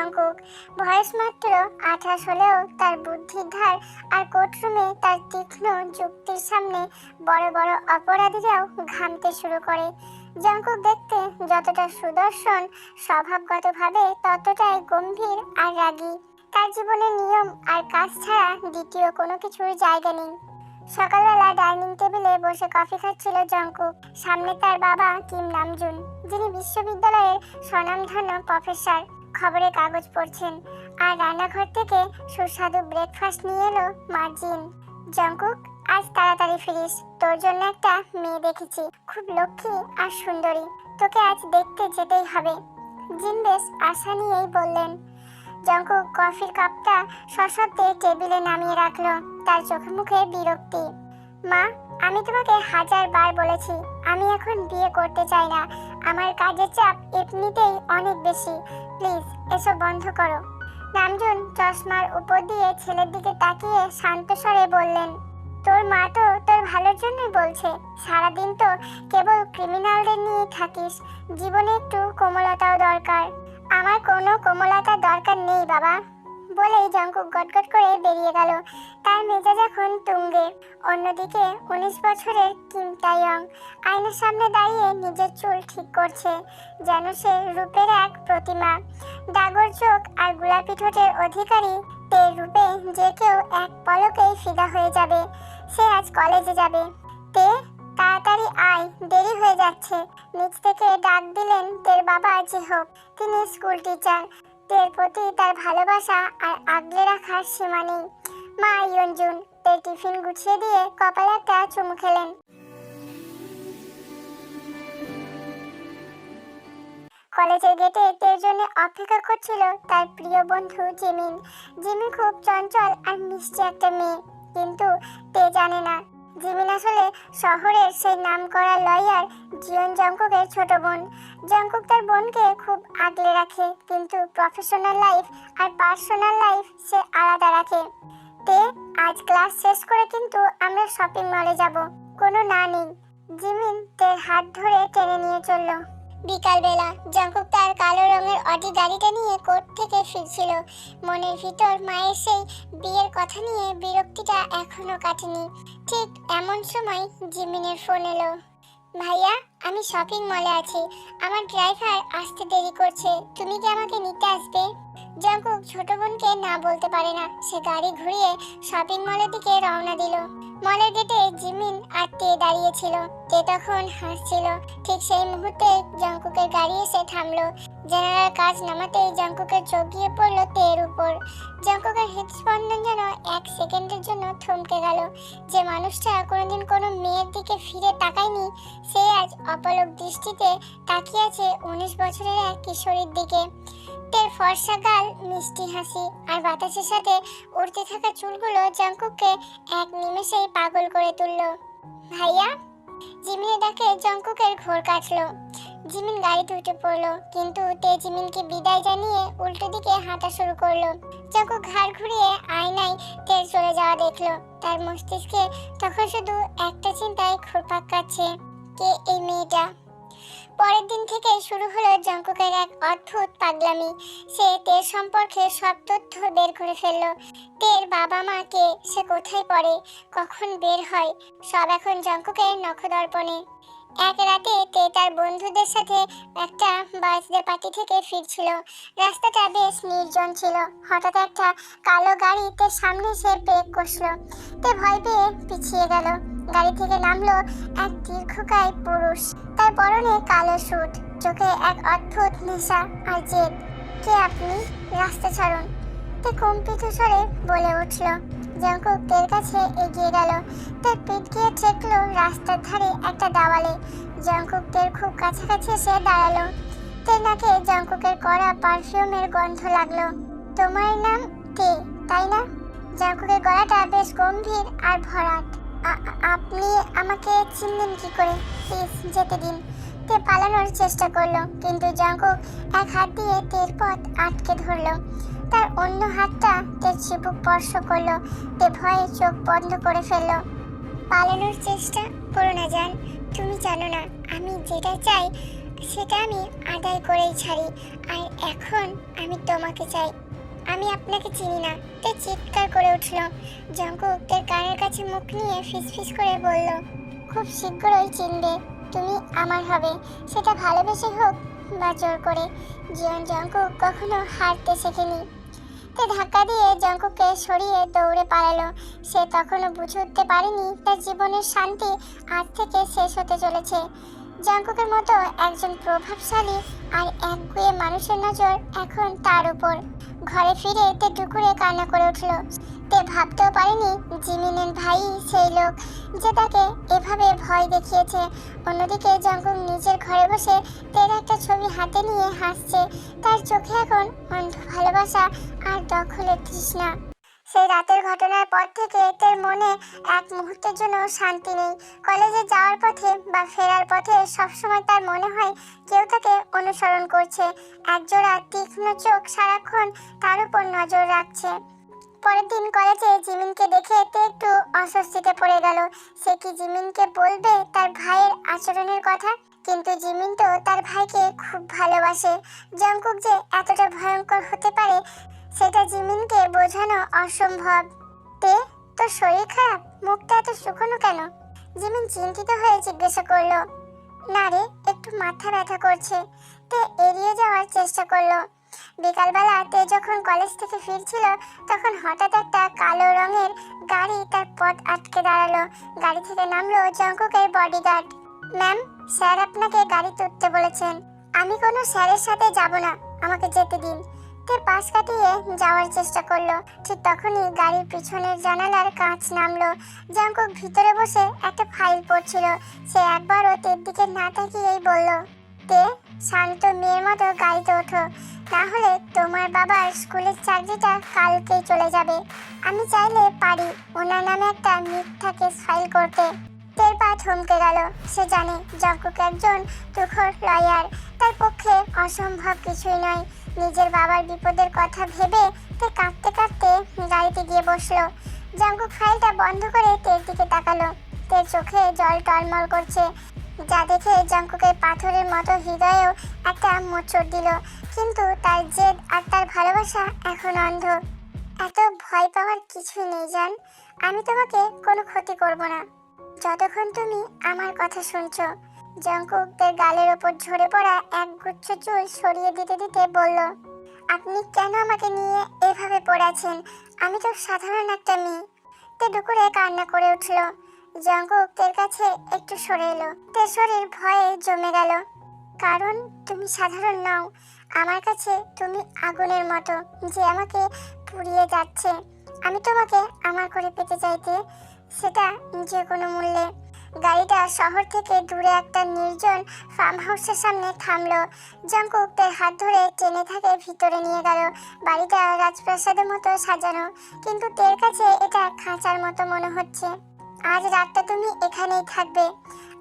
Jungkook. বয়স মাত্র 28 হলেও তার বুদ্ধির ধার আর কোর্টরুমে তার তীক্ষ্ণ যুক্তির সামনে বড় বড় অপরাধীরাও ঘামতে শুরু করে। জংকুক দেখতে যতটা সুদর্শন, স্বভাবগতভাবে ততটাই গম্ভীর আর রাগী। তার জীবনে নিয়ম আর কাজ ছাড়া দ্বিতীয় কোনো কিছুর জায়গা নেই। সকালবেলা ডাইনিং টেবিলে বসে কফি খাচ্ছিল জংকুক। সামনে তার বাবা কিম নামজুন, যিনি বিশ্ববিদ্যালয়ের স্বনামধন্য প্রফেসর, খবরের কাগজ পড়ছেন। আর রান্নাঘর থেকে সুস্বাদু ব্রেকফাস্ট নিয়ে এলো মা জিন। জংকুক, আজ তাড়াতাড়ি ফিরিস, তোর জন্য একটা মেয়ে দেখেছি, খুব লক্ষ্মী আর সুন্দরী, তোকে আজ দেখতে যেতেই হবে। জিন বেশ আশা নিয়েই বললেন। জংকুক কফির কাপটা সশব্দে টেবিলে নামিয়ে রাখলো। তার চোখে মুখে বিরক্তি। মা, আমি তোমাকে 1000 বার বলেছি আমি এখন বিয়ে করতে চাই না। আমার কাজের চাপ এমনিতেই অনেক বেশি, প্লিজ এসব বন্ধ করো। নামজুন চশমার উপর দিয়ে ছেলের দিকে তাকিয়ে শান্ত স্বরে বললেন, তোর মা তো তোর ভালোর জন্যই বলছে। সারাদিন তো কেবল ক্রিমিনালদের নিয়ে থাকিস, জীবনে একটু কোমলতাও দরকার। আমার কোনো কোমলতার দরকার নেই বাবা, বলেই জংকুক গটগট করে বেরিয়ে গেল। তার মেজাজ এখন তুঙ্গে। অন্যদিকে 19 বছরের কিম তাইয়ং আয়নার সামনে দাঁড়িয়ে নিজের চুল ঠিক করছে, যেন সে রূপের এক প্রতিমা। ডাগর চোখ আর গোলাপি ঠোঁটের অধিকারী তে রূপে যে কেউ এক পলকেই ফিদা হয়ে যাবে। সে আজ কলেজে যাবে। তে, তাড়াতাড়ি আয়, দেরি হয়ে যাচ্ছে। নিচ থেকে ডাক দিলেন তের বাবা জিহোক। তিনি স্কুল টিচার। তের প্রতি তার ভালোবাসা আর আগলে রাখার সীমা নেই। মা ইয়নজুন তের টিফিন গুছিয়ে দিয়ে কপালে একটা চুমু খেলেন। কলেজের গেটে তের জন্য অপেক্ষা করছিল তার প্রিয় বন্ধু জিমিন। জিমিন খুব চঞ্চল আর মিষ্টি একটা মেয়ে, কিন্তু তে জানে না জিমিন আসলে শহরের সেই নামকরা লয়ার জিয়ন জংকুকের ছোট বোন। জংকুক তার বোনকে খুব আগলে রাখে, কিন্তু প্রফেশনাল লাইফ আর পার্সোনাল লাইফ সে আলাদা রাখে। তে, আজ ক্লাস শেষ করে কিন্তু আমরা শপিং মলে যাব, কোনো না নেই। জিমিন তের হাত ধরে টেনে নিয়ে চলল। বিকালবেলা জংকুক তার কালো রঙের অডি গাড়িটা নিয়ে কোর্ট থেকে ফিরছিল। মনের ভিতর মায়ের সেই বিয়ের কথা নিয়ে বিরক্তিটা এখনো কাটেনি। ঠিক এমন সময় জিমিনের ফোন এলো। ভাইয়া, আমি শপিং মলে আছি, আমার ড্রাইভার আসতে দেরি করছে, তুমি কি আমাকে নিতে আসবে? জংকুক ছোট বোনকে না বলতে পারে না। সে গাড়ি ঘুরিয়ে শপিং মলের দিকে রওনা দিল। মলের গেটে জিমিন আর তে দাঁড়িয়েছিল। তে তখন হাসছিল। ঠিক সেই মুহূর্তে জংকুকের গাড়ি এসে থামলো। জানালার কাজ নামাতেই জংকুকের চোখ গিয়ে পড়লো তের উপর। জংকুকের হৃদস্পন্দন যেন 1 সেকেন্ডের জন্য থমকে গেল। যে মানুষটা কোনোদিন কোনো মেয়ের দিকে ফিরে তাকায়নি, সে আজ অপলক দৃষ্টিতে তাকিয়ে আছে 19 বছরের এক কিশোরীর দিকে। তের ফর্সা গাল, মিষ্টি হাসি আর বাতাসের সাথে উড়তে থাকা চুলগুলো জংকুককে এক নিমেষেই পাগল করে তুলল। ভাইয়া, জিমিনের ডাকে জংকুকের ঘোর কাটলো। জিমিন গাড়িতে উঠে পড়লো, কিন্তু তে জিমিনকে বিদায় জানিয়ে উল্টো দিকে হাঁটা শুরু করলো। জংকুক ঘাড় ঘুরিয়ে আয়নায় তের চলে যাওয়া দেখলো। তার মস্তিষ্কে তখন শুধু একটা চিন্তায় ঘুরপাক কাটছে, কে এই মেয়েটা? পরের দিন থেকে শুরু হলো জংকুকের এক অদ্ভুত পাগলামি। সে তের সম্পর্কে সব তথ্য বের করে ফেললো। তের বাবা মা কে, সে কোথায় পড়ে, কখন বের হয়, সব এখন জংকুকের নখদর্পণে। এক রাতে তে তার বন্ধুদের সাথে একটা বার্থডে পার্টি থেকে ফিরছিল। রাস্তাটা বেশ নির্জন ছিল। হঠাৎ একটা কালো গাড়ি তের সামনে এসে ব্রেক কষলো। তে ভয় পেয়ে পিছিয়ে গেল। গাড়ি থেকে নামলো এক দীর্ঘকায় পুরুষ। তার পরনে কালো স্যুট, চোখে এক অদ্ভুত নেশা আর জেদ। কে আপনি? রাস্তা ছাড়ুন, তে কম্পিত স্বরে বলে উঠল। জংকুক তের কাছে এগিয়ে গেল। তার পিঠ গিয়ে ঠেকলো রাস্তার ধারে একটা দেওয়ালে। জংকুক তের খুব কাছাকাছি এসে দাঁড়ালো। তের নাকে জংকুকের কড়া পারফিউমের গন্ধ লাগলো। তোমার নাম তে, তাই না? জংকুকের গলাটা বেশ গম্ভীর আর ভরাট। আপনি আমাকে চিনলেন কি করে? প্লিজ যেতে দিন। তে পালানোর চেষ্টা করলো, কিন্তু জংকুক এক হাত দিয়ে তের পথ আটকে ধরলো। তার অন্য হাতটা তের চিবুক স্পর্শ করলো। তে ভয়ে চোখ বন্ধ করে ফেললো। পালানোর চেষ্টা করো না জান, তুমি জানো না আমি যেটা চাই সেটা আমি আদায় করেই ছাড়ি। আর এখন আমি তোমাকে চাই, আমি আপনাকে চিনি না। তে চিৎকার করে উঠল। জঙ্কুক তার কানের কাছে মুখ নিয়ে ফিসফিস করে বলল, খুব শীঘ্রই চিনবে, তুমি আমার হবে, সেটা ভালোবেসে হোক বা জোর করে। জীবন জঙ্কুক কখনো হারতে শেখেনি। তে ধাক্কা দিয়ে জঙ্কুককে সরিয়ে দৌড়ে পালালো। সে তখনও বুঝে উঠতে পারেনি তার জীবনের শান্তি আজ থেকে শেষ হতে চলেছে। জঙ্কুকের মতো একজন প্রভাবশালী আর একগুঁয়ে মানুষের নজর এখন তার উপর। ঘরে ফিরে তে টুকুরে কান্না করে উঠল। তে ভাবতেও পারেনি জিমিনের ভাই সেই লোক যে তাকে এভাবে ভয় দেখিয়েছে। অন্যদিকে জঙ্কুক নিজের ঘরে বসে তের একটা ছবি হাতে নিয়ে হাসছে। তার চোখে এখন অন্ধ ভালোবাসা আর দখলের তৃষ্ণা। সেই রাতের ঘটনার পর থেকে তের মনে এক মুহূর্তের জন্য শান্তি নেই। কলেজে যাওয়ার পথে বা ফেরার পথে সবসময় তার মনে হয় কেউ তাকে অনুসরণ করছে। একজোড়া তীক্ষ্ণ চোখ সারাক্ষণ তার উপর নজর রাখছে। পরের দিন কলেজে জিমিনকে দেখে তে একটু অস্বস্তিতে পড়ে গেল। সে কি জিমিনকে বলবে তার ভাইয়ের আচরণের কথা? কিন্তু জিমিন তো তার ভাইকে খুব ভালোবাসে। জঙ্কুক যে এতটা ভয়ঙ্কর হতে পারে সেটা জিমিনকে বোঝানো অসম্ভব। তে, তোর শরীর খারাপ? মুখটা এত শুকনো কেন? জিমিন চিন্তিত হয়ে জিজ্ঞাসা করলো। না রে, একটু মাথা ব্যথা করছে। তে এড়িয়ে যাওয়ার চেষ্টা করলো। বিকালবেলা তে যখন কলেজ থেকে ফিরছিল তখন হঠাৎ একটা কালো রঙের গাড়ি তার পথ আটকে দাঁড়ালো। গাড়ি থেকে নামলো জঙ্কুকের বডিগার্ড। ম্যাম, স্যার আপনাকে গাড়িতে উঠতে বলেছেন। আমি কোনো স্যারের সাথে যাব না, আমাকে যেতে দিন। তে পাশ কাটিয়ে যাওয়ার চেষ্টা করলো। ঠিক তখনই গাড়ির পিছনের জানালার কাঁচ নামলো। জঙ্কুক ভিতরে বসে একটা ফাইল পড়ছিল। সে একবারও তের দিকে না তাকিয়েই বলল, তে, শান্ত মেয়ের মতো গাড়িতে ওঠো, না হলে তোমার বাবার স্কুলের চাকরিটা কালকেই চলে যাবে। আমি চাইলে পারি ওনার নামে একটা মিথ্যা কেস ফাইল করতে। তের পা থমকে গেল। সে জানে জঙ্কুক একজন তুখোড় লয়ার, তার পক্ষে অসম্ভব কিছুই নয়। নিজের বাবার বিপদের কথা ভেবে তে কাঁদতে কাঁদতে গাড়িতে গিয়ে বসলো। জঙ্কুক ফাইলটা বন্ধ করে তের দিকে তাকালো। তের চোখে জল টলমল করছে, যা দেখে জঙ্কুকের পাথরের মতো হৃদয়েও একটা মোচড় দিল। কিন্তু তার জেদ আর তার ভালোবাসা এখন অন্ধ। এত ভয় পাওয়ার কিছুই নেই জান, আমি তোমাকে কোনো ক্ষতি করব না যতক্ষণ তুমি আমার কথা শুনছো। জঙ্কুক তার গালের ওপর ঝরে পড়া এক গুচ্ছ চুল সরিয়ে দিতে দিতে বলল, আপনি কেন আমাকে নিয়ে এভাবে পড়েছেন? আমি তো সাধারণ একটা মেয়ে। তে দুপুরে কান্না করে উঠল। জঙ্কুক তের কাছে একটু সরে এলো। তের শরীর ভয়ে জমে গেল। কারণ তুমি সাধারণ নও, আমার কাছে তুমি আগুনের মতো যে আমাকে পুড়িয়ে যাচ্ছে। আমি তোমাকে আমার করে পেতে চাইতে, সেটা যে কোনো মূল্যে। গাড়িটা শহর থেকে দূরে একটা নির্জন ফার্ম হাউসের সামনে থামলো। জঙ্কুক তার হাত ধরে টেনে থাকে ভিতরে নিয়ে গেল। বাড়িটা রাজপ্রাসাদের মতো সাজানো, কিন্তু তের কাছে এটা খাঁচার মতো মনে হচ্ছে। আজ রাতটা তুমি এখানেই থাকবে,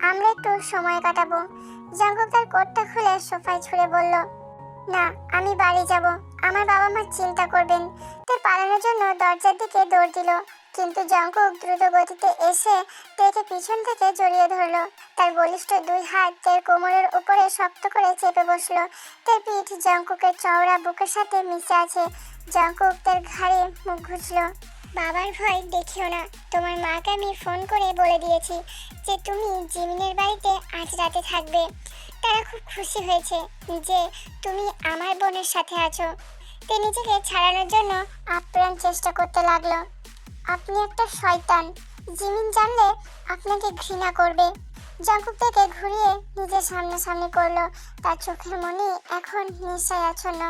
আমরা একটু সময় কাটাবো। জঙ্কুক তার কোটটা খুলে সোফায় ছুঁড়ে বলল, না, আমি বাড়ি যাব, আমার বাবা মা চিন্তা করবেন। তে পালানোর জন্য দরজার দিকে দৌড় দিল, কিন্তু জঙ্কুক দ্রুত গতিতে এসে তেকে পিছন থেকে জড়িয়ে ধরলো। তার বলিষ্ঠ দুই হাত তের কোমরের উপরে শক্ত করে চেপে বসলো। তের পিঠ জঙ্কুকের চওড়া বুকের সাথে মিশে আছে। জঙ্কুক তার ঘাড়ে মুখ ঘুষলো। বাবার ভয় দেখিও না, তোমার মাকে আমি ফোন করে বলে দিয়েছি যে তুমি জিমিনের বাড়িতে আজ রাতে থাকবে। তারা খুব খুশি হয়েছে যে তুমি আমার বোনের সাথে আছো। তে নিজেকে ছাড়ানোর জন্য আপ্রাণ চেষ্টা করতে লাগলো। আপনি একটা শয়তান, জিমিন জানলে আপনাকে ঘৃণা করবে। জঙ্কুক থেকে ঘুরিয়ে নিজের সামনাসামনি করলো। তার চোখের মনে এখন নেশায় আচ্ছন্ন।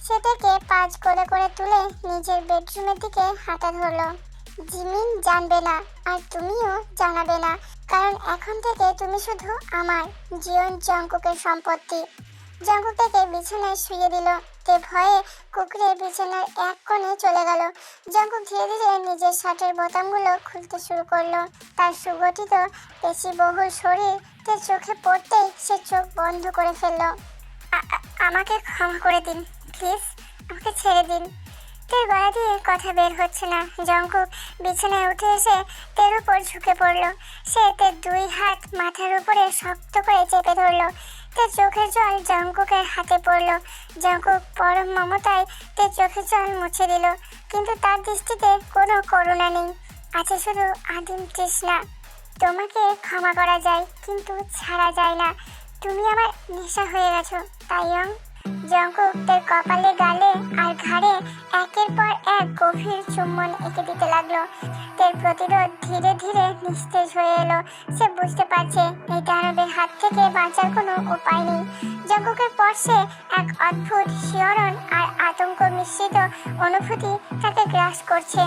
সে থেকে পাঁচ করে করে তুলে নিজের বেডরুমের দিকে হাঁটা ধরলো। জিমিন জানবে না, আর তুমিও জানাবে না, কারণ এখন থেকে তুমি শুধু আমার জীবন জঙ্কুকের সম্পত্তি। জঙ্কুক থেকে বিছানায় শুয়ে দিল। তে ভয়ে কুকড়ে বিছানার এক কোণে চলে গেল। জঙ্কুক ধীরে ধীরে নিজের শার্টের বোতামগুলো খুলতে শুরু করলো। তার সুগঠিত পেশিবহুল শরীর তে চোখে পড়তেই সে চোখ বন্ধ করে ফেলল। আমাকে ক্ষমা করে দিন, প্লিজ আমাকে ছেড়ে দিন। তের গলা দিয়ে কথা বের হচ্ছে না। জঙ্কুক বিছানায় উঠে এসে তের উপর ঝুঁকে পড়ল। সে তের দুই হাত মাথার উপরে শক্ত করে চেপে ধরল। তে চোখের জল জঙ্কুকের হাতে পড়লো। জঙ্কুক পরম মমতায় তে চোখের জল মুছে দিল, কিন্তু তার দৃষ্টিতে কোনো করুণা নেই, আছে শুধু আদিম তৃষ্ণা। তোমাকে ক্ষমা করা যায় কিন্তু ছাড়া যায় না, তুমি আমার নেশা হয়ে গেছো তাইয়ং। জঙ্কুক তার কপালে, গালে আর ঘাড়ে একের পর এক গভীর চুম্বন এঁকে দিতে লাগলো। তার প্রতিরোধ ধীরে ধীরে নিস্তেজ হয়ে এলো। সে বুঝতে পারছে এই দানবের হাত থেকে বাঁচার কোনো উপায় নেই। জঙ্কুকের স্পর্শে এক অদ্ভুত শিহরণ আর আতঙ্ক মিশ্রিত অনুভূতি তাকে গ্রাস করছে।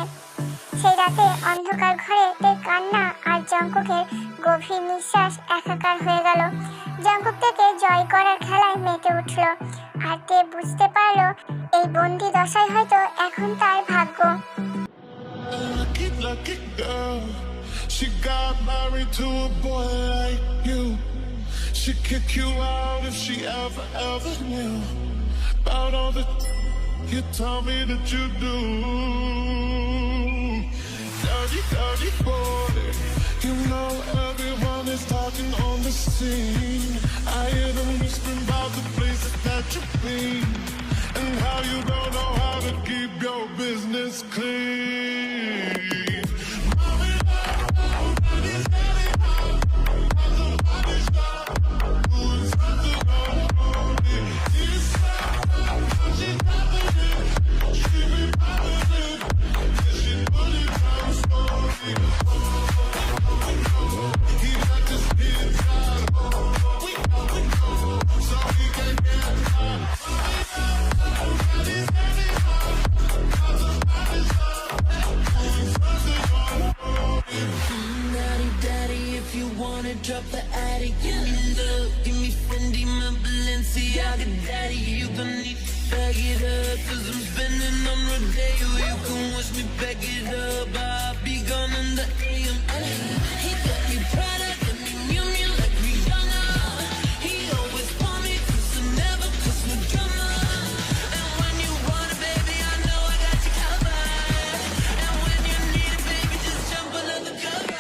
সেই রাতে অন্ধকার ঘরে তার কান্না আর জঙ্কুকের গভীর নিঃশ্বাস একাকার হয়ে গেল। জঙ্কুক থেকে জয় করার খেলায় মেতে উঠল, আর তে বুঝতে পারলো এই বন্দি দশাই হয়তো এখন তার ভাগ্য। Lucky girl, she got married to a boy like you. She'd kick you out if she ever knew about all the you told me that you do. Dirty boy, you know everyone is talking on the scene. I hear them whispering about the places that you've been and how you don't know how to keep your business clean. Drop the attic, give me love, give me Fendi, my Balenciaga daddy. You gon' need to bag it up, cause I'm spending on Rodeo. You can wish me back it up, I'll be gone in the AM. He got me Prada, got me Miu Miu like Rihanna. He always want me to never cause no drama. And when you want it, baby, I know I got you covered. And when you need it, baby, just jump under the cover.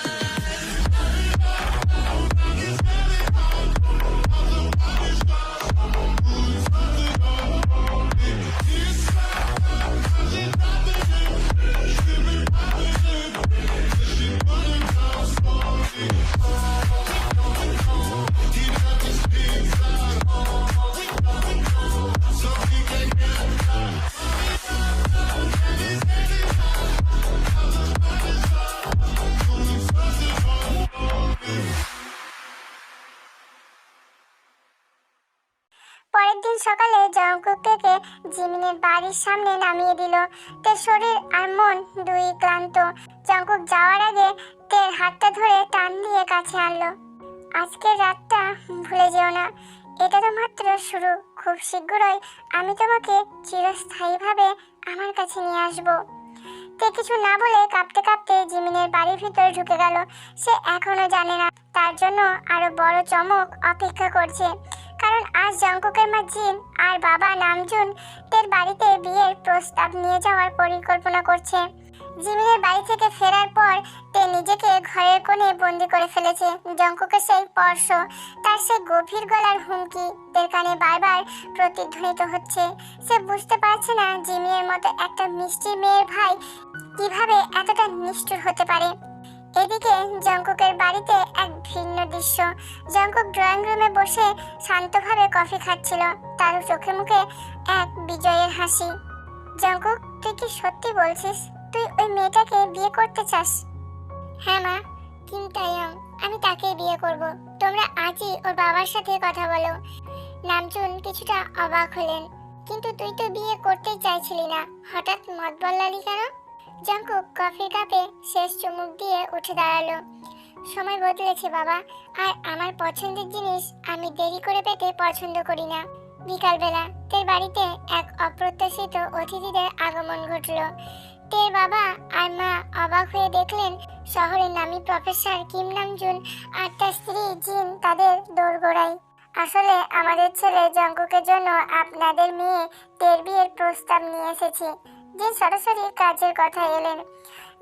পরের দিন সকালে জঙ্কুককে জিমিনের বাড়ির সামনে নামিয়ে দিল। তার শরীর আর মন দুই ক্লান্ত। জঙ্কুক যাওয়ার আগে তের হাতটা ধরে টান দিয়ে কাছে আনলো। আজকের রাতটা ভুলে যেও না, এটা তো মাত্র শুরু। খুব শীঘ্রই আমি তোমাকে চিরস্থায়ীভাবে আমার কাছে নিয়ে আসবো। তে কিছু না বলে কাঁপতে কাঁপতে জিমিনের বাড়ির ভিতরে ঢুকে গেল। সে এখনো জানে না তার জন্য আরো বড় চমক অপেক্ষা করছে, কারণ আজ জঙ্কুকের মা জিন আর বাবা নামজুন তের বাড়িতে বিয়ের প্রস্তাব নিয়ে যাওয়ার পরিকল্পনা করছে। জিমিনের বাড়ি থেকে ফেরার পর তে নিজেকে ঘরের কোণে বন্দি করে ফেলেছে। জঙ্কুকের সেই স্পর্শ, তার সেই গভীর গলার হুমকি তের কানে বারবার প্রতিধ্বনিত হচ্ছে। সে বুঝতে পারছে না জিমিনের মতো একটা মিষ্টি মেয়ের ভাই কিভাবে এতটা নিষ্ঠুর হতে পারে। এদিকে জঙ্কুকের বাড়িতে এক ভিন্ন দৃশ্য। জঙ্কুক ড্রয়িং রুমে বসে শান্তভাবে কফি খাচ্ছিল, তার চোখে মুখে এক বিজয়ের হাসি। জঙ্কুক, তুই কি সত্যি বলছিস তুই ওই মেয়েটাকে বিয়ে করতে চাস? হ্যাঁ মা, কিম তাইয়ং, আমি তাকেই বিয়ে করব। তোমরা আজই ওর বাবার সাথে কথা বলো। নামজুন কিছুটা অবাক হলেন। কিন্তু তুই তো বিয়ে করতেই চাইছিলি না, হঠাৎ মত বদলালি কেন? জঙ্কুক কফির কাপে শেষ চুমুক দিয়ে উঠে দাঁড়ালো। সময় বদলেছে বাবা, আর আমার পছন্দের জিনিস আমি দেরি করে পেতে পছন্দ করি না। বিকালবেলা তের বাড়িতে এক অপ্রত্যাশিত অতিথিদের আগমন ঘটল। তের বাবা আর মা অবাক হয়ে দেখলেন শহরের নামী প্রফেসর কিম নামজুন আর তার স্ত্রী জিন তাদের দোরগোড়ায়। আসলে আমাদের ছেলে জঙ্কুকের জন্য আপনাদের মেয়ে তের বিয়ের প্রস্তাব নিয়ে এসেছি। যে সরাসরি কাজের কথা এলেন।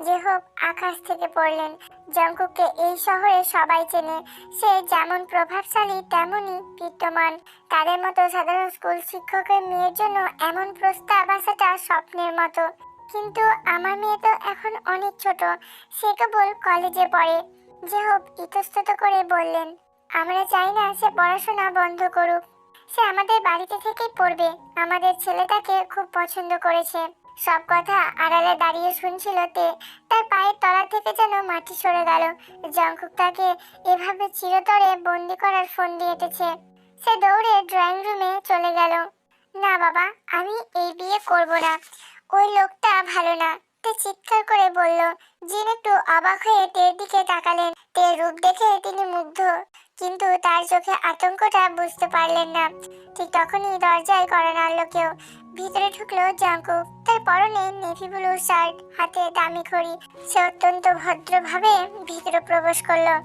যে হোক আকাশ থেকে পড়লেন। জঙ্কুককে এই শহরে সবাই চেনে। সে যেমন প্রভাবশালী তেমনই বিদ্যমান। তাদের মতো সাধারণ স্কুল শিক্ষকের মেয়ের জন্য এমন প্রস্তাব আসাটা স্বপ্নের মতো। কিন্তু আমার মেয়ে তো এখন অনেক ছোট, সে কেবল কলেজে পড়ে। যে হোক ইতস্তত করে বললেন, আমরা চাই না সে পড়াশোনা বন্ধ করুক। সে আমাদের বাড়িতে থেকেই পড়বে। আমাদের ছেলেটাকে খুব পছন্দ করেছে। সব কথা আড়ালে দাঁড়িয়ে শুনছিল তে। তার পায়ের তলা থেকে যেন মাটি সরে গেল। জঙ্কুক তাকে এভাবে চিরতরে বন্দি করার ফোন দিয়ে এঁটেছে। সে দৌড়ে ড্রয়িং রুমে চলে গেল। না বাবা, আমি এই বিয়ে করব না। ওই লোকটা ভালো না, তে চিৎকার করে বলল। জিন একটু অবাক হয়ে তের দিকে তাকালেন। তের রূপ দেখে তিনি মুগ্ধ, কিন্তু তার চোখে আতঙ্কটা বুঝতে পারলেন না। ঠিক তখনই দরজায় কড়া নাড়ল কেউ। ভিতরে ঢুকলো জঙ্কুক। তার পরনে নেভি ব্লু শার্ট, হাতে দামি ঘড়ি। সে অত্যন্ত ভদ্রভাবে ভিতরে প্রবেশ করলো।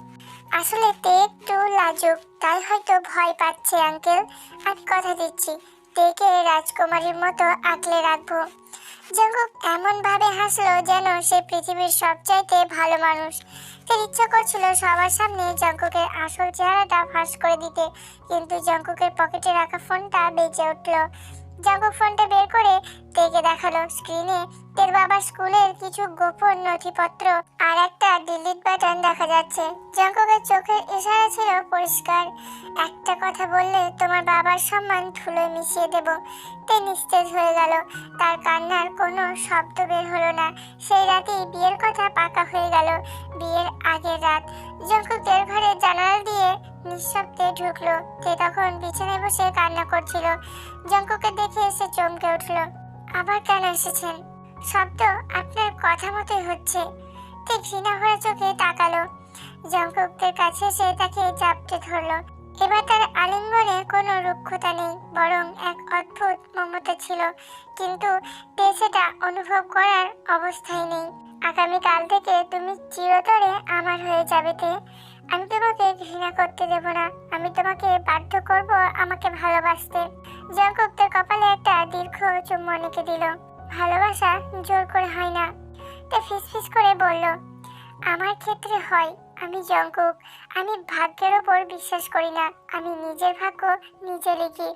আসলে তে একটু লাজুক, তাই হয়তো ভয় পাচ্ছে আঙ্কেল। আমি কথা দিচ্ছি, তেকে রাজকুমারীর মতো আঁকলে রাখবো। জঙ্কুক এমন ভাবে হাসলো যেন সে পৃথিবীর সবচাইতে ভালো মানুষ। তার ইচ্ছা করছিল সবার সামনে জঙ্কুকের আসল চেহারাটা ফাঁস করে দিতে, কিন্তু জঙ্কুকের পকেটে রাখা ফোনটা বেজে উঠলো। জঙ্কুক ফোনটা বের করে তেকে দেখালো। স্ক্রিনে তের বাবার স্কুলের কিছু গোপন নথিপত্র আর একটা ডিলিট বাটন দেখা যাচ্ছে। জঙ্কুকের চোখের ইশারা ছিল পরিষ্কার, একটা কথা বললে তোমার বাবার সম্মান ধুলোয় মিশিয়ে দেব। তে নিস্তেজ হয়ে গেল। তার কান্নার কোনো শব্দ বের হলো না। সেই রাতেই বিয়ের কথা পাকা হয়ে গেল। বিয়ের আগের রাত। জঙ্কুক তের ঘরে জানালা দিয়ে নিঃশব্দে ঢুকলো। তে তখন বিছানায় বসে কান্না করছিল। জঙ্কুককে দেখে এসে চমকে উঠল। আবার কেন এসেছেন? শব্দ আপনার কথা মতোই হচ্ছে। তে ঘৃণা ভরা চোখে তাকালো। জঙ্কুকের কাছে এসে তাকে চাপটে ধরলো। এবার তার আলিঙ্গনে কোনো রুক্ষতা নেই, বরং এক অদ্ভুত মমতা ছিল। কিন্তু তে সেটা অনুভব করার অবস্থায় নেই। আগামীকাল থেকে তুমি চিরতরে আমার হয়ে যাবে তে। আমি তোমাকে ঘৃণা করতে দেব না। আমি তোমাকে বাধ্য করব আমাকে ভালোবাসতে। জঙ্কুক তার কপালে একটা দীর্ঘ চুম্বন এঁকে দিল। ভালোবাসা জোর করে হয় না। তে ফিসফিস করে বলল, আমার ক্ষেত্রে হয়। আমি জঙ্কুক, আমি ভাগ্যের ওপর বিশ্বাস করি না। আমি নিজের ভাগ্য নিজে লিখি।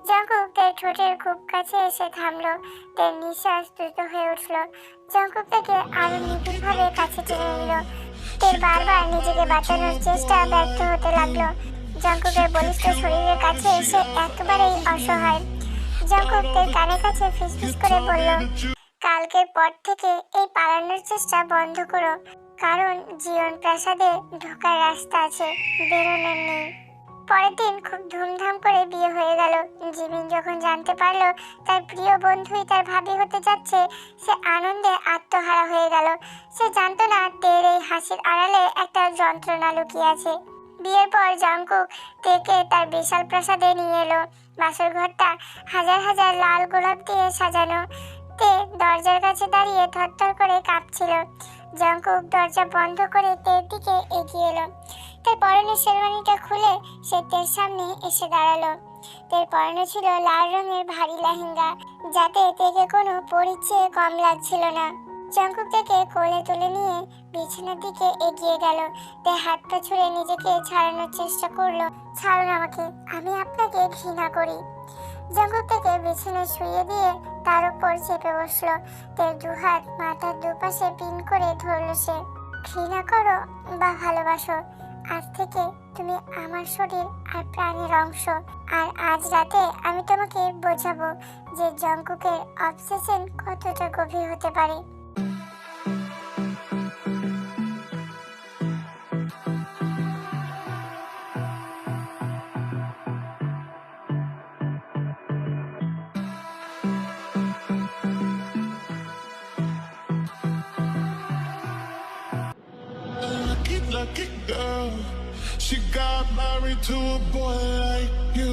জঙ্কুক তার ঠোঁটের খুব কাছে এসে থামলো। তার নিঃশ্বাস দ্রুত হয়ে উঠল। জঙ্কুক তাকে আরো নিবিড়ভাবে কাছে টেনে নিল। তের বারবার নিজেকে বাঁচানোর চেষ্টা ব্যর্থ হতে লাগলো। জঙ্কুকের বলিষ্ঠ শরীরের কাছে এসে একেবারেই অসহায়। জঙ্কুক তের কানের কাছে ফিসফিস করে বলল, কালকের পর থেকে এই পালানোর চেষ্টা বন্ধ করো, কারণ জীবন প্রাসাদে ঢোকার রাস্তা আছে, বেরোনোর নেই। পরের দিন খুব ধুমধাম করে বিয়ে হয়ে গেল। জিমিন যখন জানতে পারলো তার প্রিয় বন্ধুই তার ভাবি হতে যাচ্ছে, সে আনন্দে আত্মহারা হয়ে গেল। সে জানতো না তের এই হাসির আড়ালে একটা যন্ত্রণা লুকিয়ে আছে। বিয়ের পর জঙ্কুক তেকে তার বিশাল প্রাসাদে নিয়ে এলো। বাসর ঘরটা হাজার হাজার লাল গোলাপ দিয়ে সাজানো। তে দরজার কাছে দাঁড়িয়ে থরথর করে কাঁপছিল। জঙ্কুক দরজা বন্ধ করে তের দিকে এগিয়ে এলো। তার পরনের শেরওয়ানিটা খুলে সে তের সামনে এসে দাঁড়ালো। তের পরনে ছিল লাল রঙের ভারী লেহেঙ্গা, যাতে তেকে কোনো পরীর চেয়ে কম লাগছিল না। জঙ্কুক থেকে কোলে তুলে নিয়ে বিছানার দিকে এগিয়ে গেল। তে হাত পা ছুঁড়ে নিজেকে ছাড়ানোর চেষ্টা করলো। ছাড়ুন আমাকে, আমি আপনাকে ঘৃণা করি। জঙ্কুক থেকে বিছানায় শুইয়ে দিয়ে তার উপর চেপে বসলো। তের দুহাত মাথার দুপাশে পিন করে ধরলো সে। ঘৃণা করো বা ভালোবাসো, আজ থেকে তুমি আমার শরীর আর প্রাণের অংশ। আর আজ রাতে আমি তোমাকে বোঝাবো যে জঙ্কুকের অবসেশন কতটা গভীর হতে পারে। Lucky girl, she got married to a boy like you.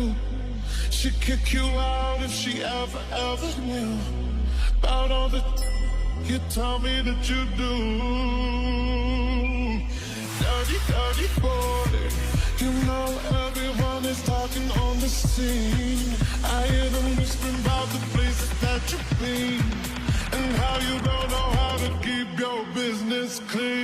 She'd kick you out if she ever knew about all the you tell me that you do. Dirty, dirty boy, you know everyone is talking on the scene. I hear them whispering about the places that you've been. and how you don't know how to keep your business clean.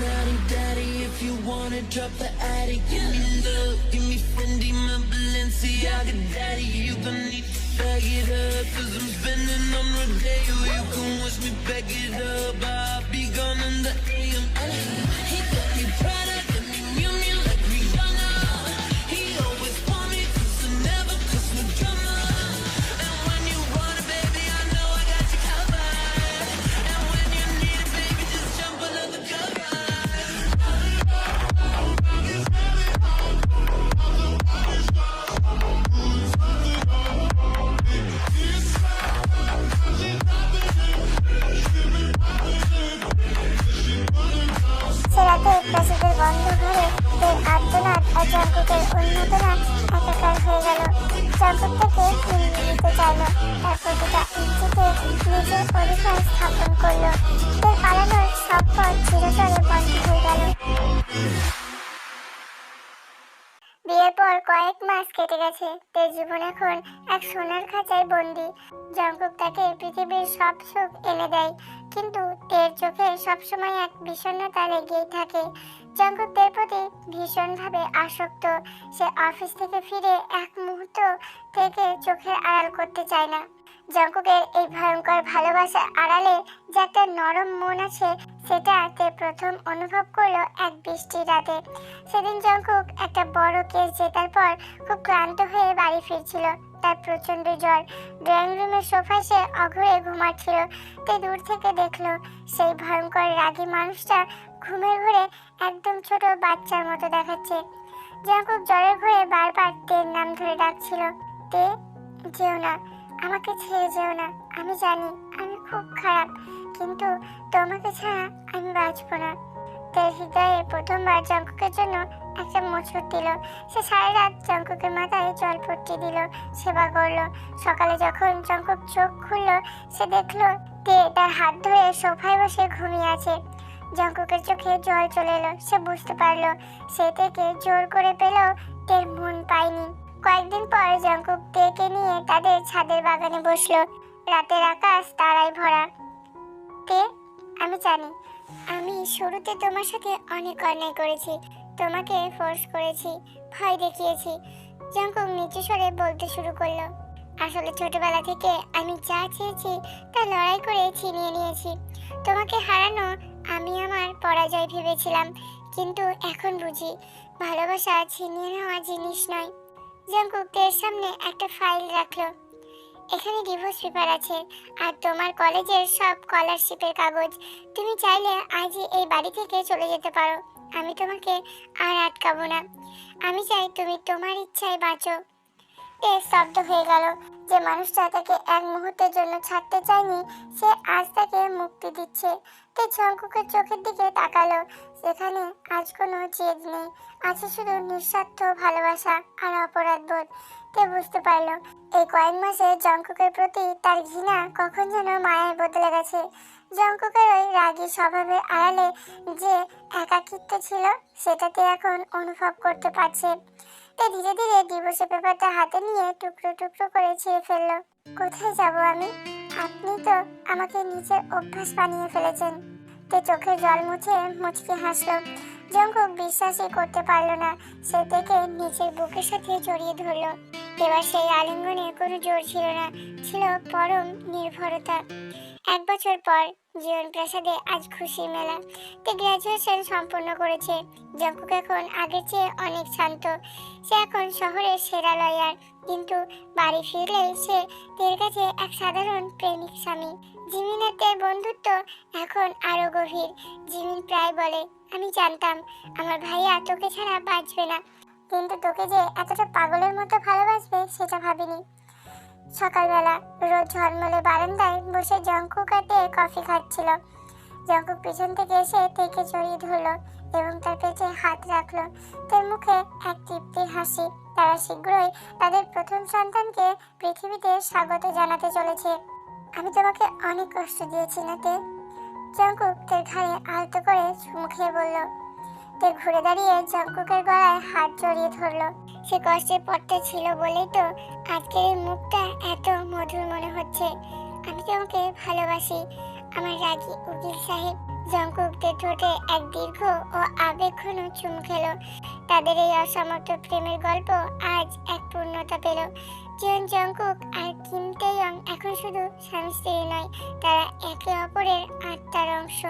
Daddy, daddy, if you wanna drop the attic, give me love, give me Fendi, my Balenciaga, daddy, you gon' need to bag it up, cause I'm spending on Rodeo, you can watch me back it up, I'll be gone in the AM. He got me Prada, got me Miu Miu like Rihanna, he always want me cause I never cause no drama, and when you want it, baby, I know I got you covered, and when you need it, baby, just jump under the cover. সে রাতে প্রাসাদের বন্ধ ঘরে তের আর্তনাদ আর জঙ্কুকের উন্মাদনা একাকার হয়ে গেল। জঙ্কুক তাকে ফিরিয়ে দিতে চাইল, তার প্রতিটা ইঞ্চিতে নিজের অধিকার স্থাপন করলো। তের পালানোর সব পথ চিরতরে বন্ধ হয়ে গেল। বিয়ের পর কয়েক মাস কেটে গেছে, তের জীবন এখন এক সোনার খাঁচায় বন্দি। জঙ্কুক তাকে পৃথিবীর সব সুখ এনে দেয়, কিন্তু তের চোখে সবসময় এক বিষণ্ণতা লেগেই থাকে। জঙ্কুক তের প্রতি ভীষণভাবে আসক্ত। সে অফিস থেকে ফিরে এক মুহূর্ত থেকে চোখের আড়াল করতে চায় না। জঙ্কুকের এই ভয়ঙ্কর ভালোবাসার আড়ালে যে একটা নরম মন আছে, সেটা তে প্রথম অনুভব করলো এক বৃষ্টির রাতে। সেদিন জঙ্কুক একটা বড় কেস জেতার পর খুব ক্লান্ত হয়ে বাড়ি ফিরছিল। তার প্রচন্ড জ্বর। ড্রয়িং রুমের সোফায় সে অঘরে ঘুমাচ্ছিল। তে দূর থেকে দেখলো সেই ভয়ঙ্কর রাগী মানুষটা ঘুমের ঘরে একদম ছোট বাচ্চার মতো দেখাচ্ছে। জঙ্কুক জ্বরের ঘরে বারবার তের নাম ধরে ডাকছিল। তে, যেও না, আমাকে ছেড়ে যেও না। আমি জানি আমি খুব খারাপ, কিন্তু তোমাকে ছাড়া আমি বাঁচবো না। তের হৃদয়ে প্রথমবার জঙ্কুকের জন্য একটা মোচড় দিল। সে সারা রাত জঙ্কুকের মাথায় জলপট্টি দিল, সেবা করলো। সকালে যখন জঙ্কুক চোখ খুললো, সে দেখলো তে তার হাত ধরে সোফায় বসে ঘুমিয়ে আছে। জঙ্কুকের চোখে জল চলে এলো। সে বুঝতে পারলো সে তেকে জোর করে পেলেও তের মন পায়নি। কয়েকদিন পর জঙ্কুক তেকে নিয়ে তাদের ছাদের বাগানে বসলো। রাতের আকাশ তারায় ভরা। তে, আমি জানি আমি শুরুতে তোমার সাথে অনেক অন্যায় করেছি, তোমাকে ফোর্স করেছি, ভয় দেখিয়েছি। জঙ্কুক নিচু স্বরে বলতে শুরু করলো, আসলে ছোটবেলা থেকে আমি যা চেয়েছি তা লড়াই করে ছিনিয়ে নিয়েছি। তোমাকে হারানো আমি আমার পরাজয় ভেবেছিলাম, কিন্তু এখন বুঝি ভালোবাসা ছিনিয়ে নেওয়া জিনিস নয়। জঙ্কুক তের সামনে একটা ফাইল রাখলো। এখানে ডিভোর্স পেপার আছে আর তোমার কলেজের সব স্কলারশিপের কাগজ। তুমি চাইলে আজই এই বাড়ি থেকে চলে যেতে পারো, আমি তোমাকে আর আটকাবো না। আমি চাই তুমি তোমার ইচ্ছায় বাঁচো। তে স্তব্ধ হয়ে গেল। যে মানুষটা তাকে এক মুহূর্তের জন্য ছাড়তে চায়নি, সে আজ তাকে মুক্তি দিচ্ছে। তে জঙ্কুকের চোখের দিকে তাকালো, যেখানে আজ কোনো জেদ নেই, আছে শুধু নিঃস্বার্থ ভালোবাসা আর অপরাধবোধ। তে বুঝতে পারলো এই কয়েক মাসে জঙ্কুকের প্রতি তার ঘৃণা কখন যেন মায়ায় বদলে গেছে। জঙ্কুকের ওই রাগী স্বভাবের আড়ালে যে একাকিত্ব ছিল, সেটাতে এখন অনুভব করতে পারছে। তে ধীরে ধীরে ডিভোর্সের পেপারটা হাতে নিয়ে টুকরো টুকরো করে ছিঁড়ে ফেললো। কোথায় যাব আমি? আপনি তো আমাকে নিজের অভ্যাস বানিয়ে ফেলেছেন। তে চোখের জল মুছে মুচকি হাসলো। জঙ্কুক বিশ্বাসই করতে পারলো না। সে থেকে নিজের বুকের সাথে জড়িয়ে ধরলো। এবার সেই আলিঙ্গনে কোনো জোর ছিল না, ছিল পরম নির্ভরতা। 1 বছর পর জীবন প্রাসাদে আজ খুশি মেলা। তে গ্রাজুয়েশন সম্পূর্ণ করেছে। জঙ্কুক এখন আগের চেয়ে অনেক শান্ত। সে এখন শহরের সেরা লয়ার, কিন্তু বাড়ি ফিরলে সে তের কাছে এক সাধারণ প্রেমিক স্বামী। জিমিন আর তের বন্ধুত্ব এখন আরো গভীর। জিমিন প্রায় বলে, আমি জানতাম আমার ভাইয়া তোকে ছাড়া বাঁচবে না, কিন্তু তোকে যে এতটা পাগলের মতো ভালোবাসবে সেটা ভাবিনি। সকালবেলা রোদ ঝলমলে বারান্দায় বসে জঙ্কুক আর তে কফি খাচ্ছিল। জঙ্কুক পিছন থেকে এসে তেকে জড়িয়ে ধরলো এবং তার পেটে হাত রাখলো। তার মুখে এক তৃপ্তির হাসি। তারা শীঘ্রই তাদের প্রথম সন্তানকে পৃথিবীতে স্বাগত জানাতে চলেছে। আমি তোমাকে অনেক কষ্ট দিয়েছি না তে? জঙ্কুক তার ঘাড়ে আলতো করে চুমু খেয়ে বলল। তে ঘুরে দাঁড়িয়ে জঙ্কুকের গলায় হাত জড়িয়ে ধরলো। সে কষ্টের পথটা ছিল বলেই তো আজকের এই মুখটা এত মধুর মনে হচ্ছে। আমি তোমাকে ভালোবাসি আমার রাগী উকিল সাহেব। জঙ্কুকদের ঠোঁটে এক দীর্ঘ ও আবেগঘন চুমু খেলো। তাদের এই অসমাপ্ত প্রেমের গল্প আজ এক পূর্ণতা পেল। জিয়ন জঙ্কুক আর কিম তেয়ং এখন শুধু স্বামী স্ত্রী নয়, তারা একে অপরের আত্মার অংশ।